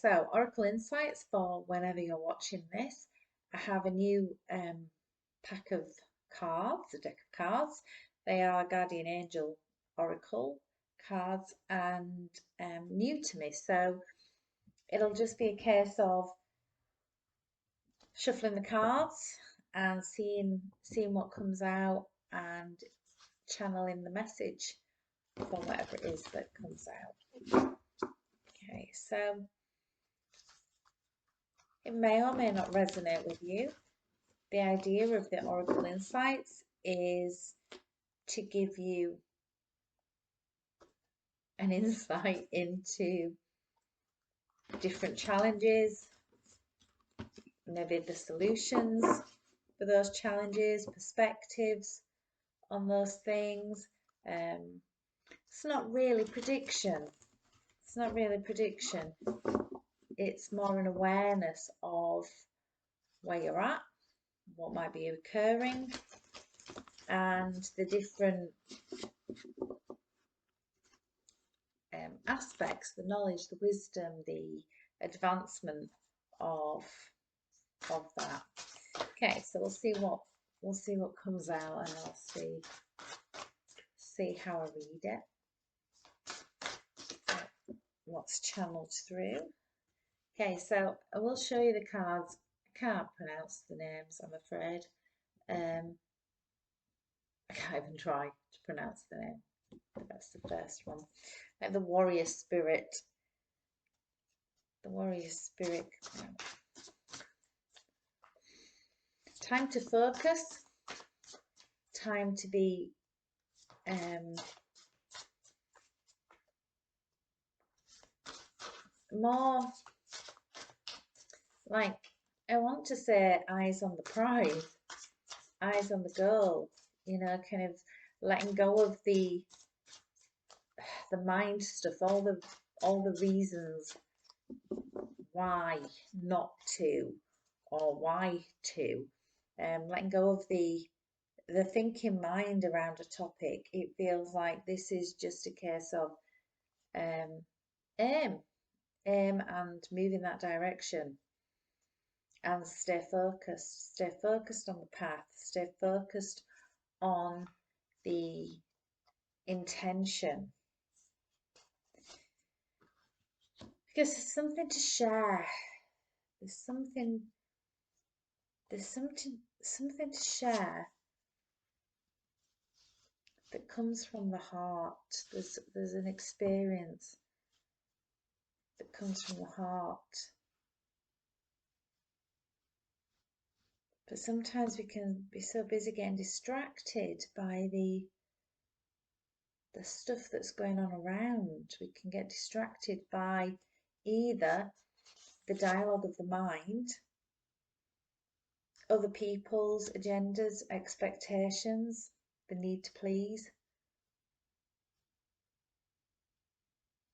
so Oracle Insights for whenever you're watching this. I have a new pack of cards, a deck of cards. They are Guardian Angel Oracle cards and new to me. So it'll just be a case of shuffling the cards and seeing what comes out and channeling the message for whatever it is that comes out. Okay, so it may or may not resonate with you. The idea of the Oracle Insights is to give you an insight into different challenges, maybe the solutions for those challenges, perspectives on those things. It's not really prediction. It's not really prediction. It's more an awareness of where you're at, what might be occurring, and the different aspects, the knowledge, the wisdom, the advancement of that. Okay, so we'll see what comes out, and I'll see how I read it, what's channeled through. Okay, so I will show you the cards. I can't pronounce the names, I'm afraid. I can't even try to pronounce the name. That's the first one. Like the warrior spirit. The warrior spirit. Time to focus. Time to be more like, I want to say eyes on the prize, eyes on the goal, you know, kind of letting go of the mind stuff, all the reasons why not to or why to, letting go of the thinking mind around a topic. It feels like this is just a case of aim and move in that direction and stay focused on the path, stay focused on the intention, because there's something to share. There's something to share that comes from the heart. There's an experience that comes from the heart. But sometimes we can be so busy getting distracted by the stuff that's going on around. We can get distracted by either the dialogue of the mind, other people's agendas, expectations, the need to please.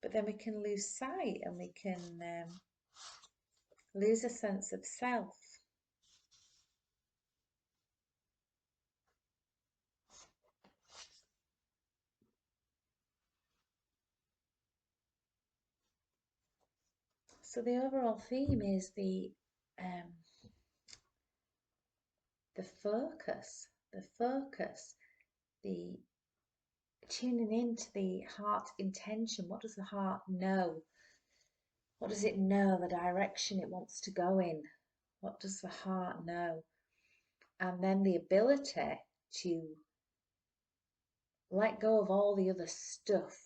But then we can lose sight and we can lose a sense of self. So the overall theme is the focus, the tuning into the heart intention. What does the heart know? What does it know? The direction it wants to go in. What does the heart know? And then the ability to let go of all the other stuff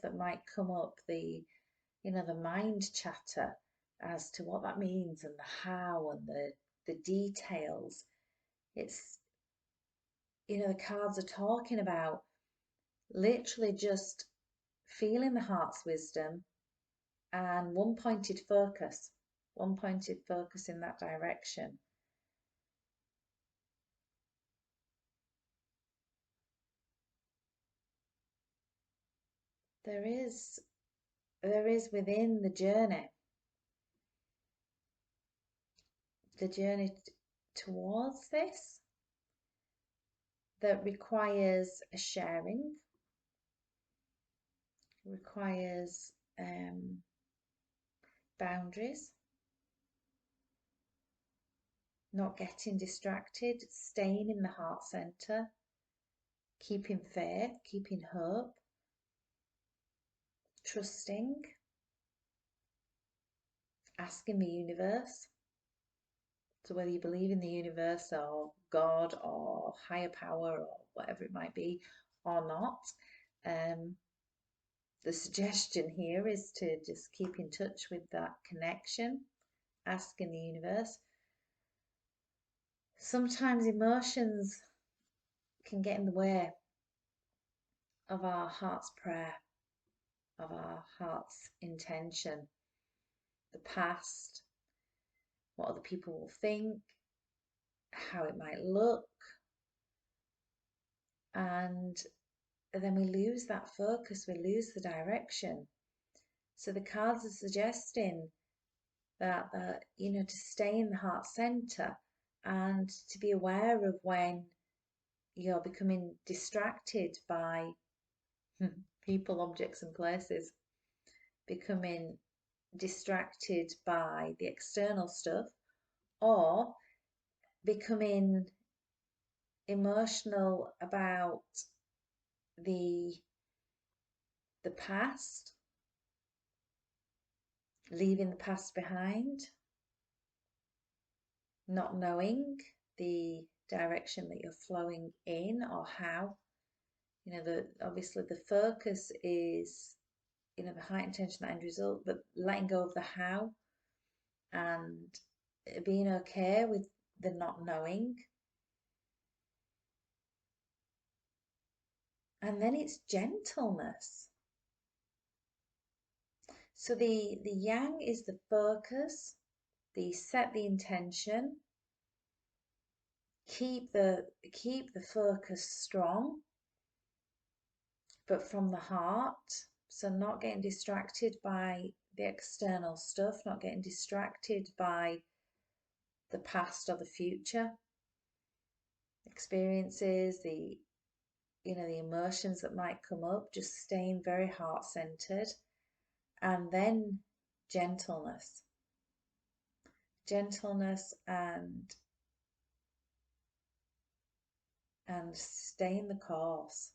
that might come up, the mind chatter as to what that means and the how and the details. It's, the cards are talking about literally just feeling the heart's wisdom and one pointed focus in that direction. There is within the journey towards this that requires a sharing, requires boundaries, not getting distracted, staying in the heart center, keeping faith, keeping hope, trusting, asking the universe. So whether you believe in the universe or God or higher power or whatever it might be or not, the suggestion here is to just keep in touch with that connection, asking the universe. Sometimes emotions can get in the way of our heart's prayer, of our heart's intention. The past, what other people will think, how it might look, and then we lose that focus, we lose the direction. So the cards are suggesting that, to stay in the heart center and to be aware of when you're becoming distracted by people, objects, and places, becoming distracted by the external stuff, or becoming emotional about the past, leaving the past behind, not knowing the direction that you're flowing in or how. Obviously the focus is, the high intention, the end result, but letting go of the how and being okay with the not knowing. And then it's gentleness. So the yang is the focus, set the intention, keep the focus strong, but from the heart. So not getting distracted by the external stuff, not getting distracted by the past or the future experiences, the emotions that might come up, just staying very heart-centered. And then gentleness and staying the course.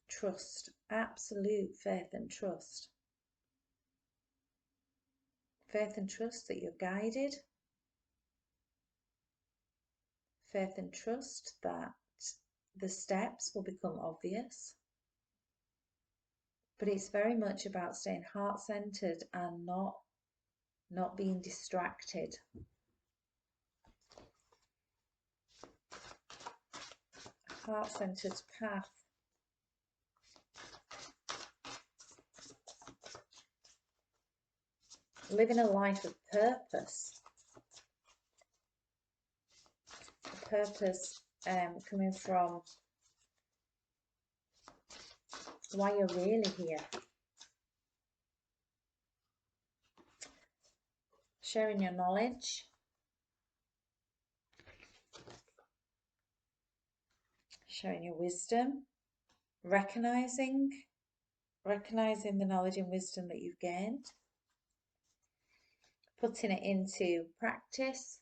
Trust, absolute faith and trust. Faith and trust that you're guided. Faith and trust that the steps will become obvious. But it's very much about staying heart-centered and not being distracted. Heart-centered path. Living a life of purpose. A purpose coming from why you're really here. Sharing your knowledge. Sharing your wisdom. Recognizing the knowledge and wisdom that you've gained. Putting it into practice.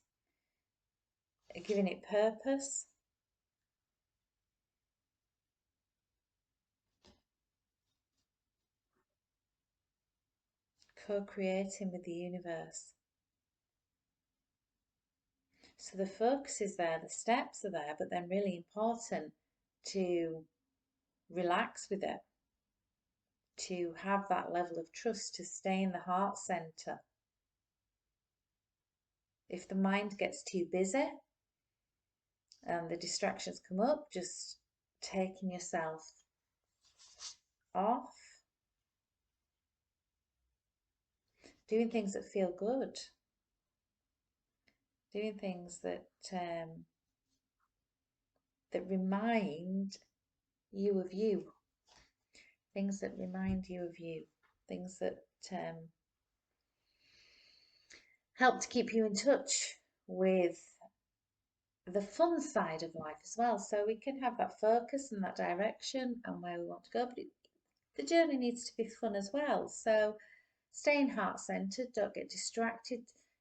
Giving it purpose. Co-creating with the universe. So the focus is there, the steps are there, but then really important to relax with it, to have that level of trust, to stay in the heart center. If the mind gets too busy and the distractions come up, just taking yourself off, doing things that feel good, doing things that remind you of you, things that remind you of you, things that help to keep you in touch with the fun side of life as well. So we can have that focus and that direction and where we want to go, but the journey needs to be fun as well. So staying heart-centered, don't get distracted,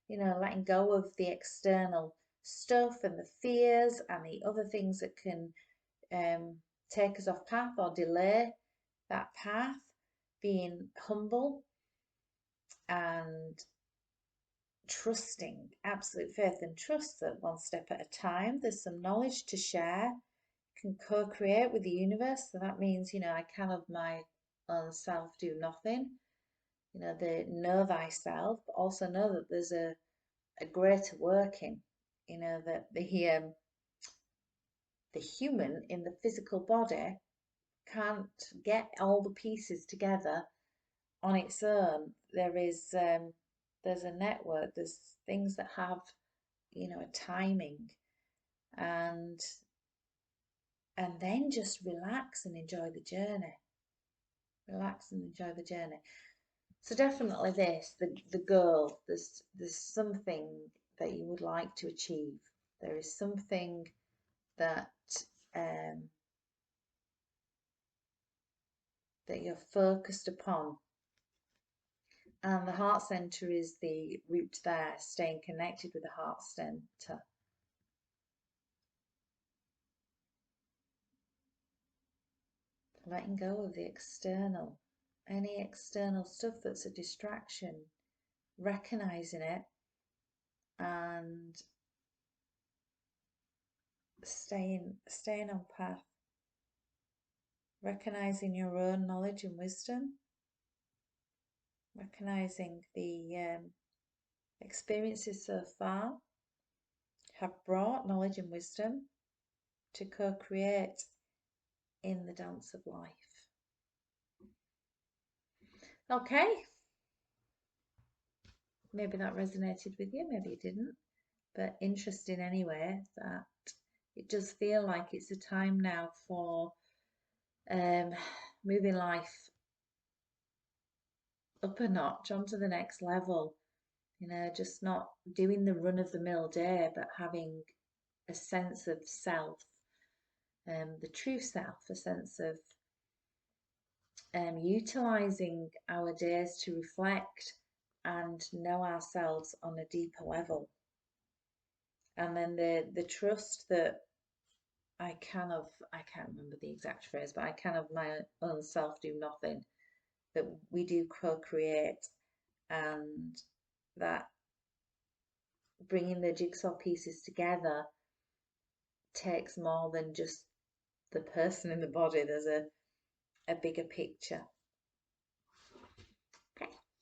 letting go of the external stuff and the fears and the other things that can take us off path or delay that path, being humble and trusting, absolute faith and trust that one step at a time, there's some knowledge to share, can co-create with the universe. So that means, I can of my own self do nothing. The know thyself, but also know that there's a greater working, that the human in the physical body can't get all the pieces together on its own. There's a network, there's things that have, a timing, and then just relax and enjoy the journey. Relax and enjoy the journey. So definitely the goal, there's something that you would like to achieve. There is something that that you're focused upon. And the heart center is the root there, staying connected with the heart center. Letting go of the external, any external stuff that's a distraction, recognizing it and staying on path, recognizing your own knowledge and wisdom, recognizing the experiences so far have brought knowledge and wisdom to co-create in the dance of life. Okay, maybe that resonated with you, maybe it didn't, but interesting anyway, that it does feel like it's a time now for moving life up a notch onto the next level. Just not doing the run-of-the-mill day, but having a sense of self, the true self, a sense of utilizing our days to reflect and know ourselves on a deeper level. And then the trust that I can't remember the exact phrase, but I can of my own self do nothing, that we do co-create, and that bringing the jigsaw pieces together takes more than just the person in the body. There's a bigger picture.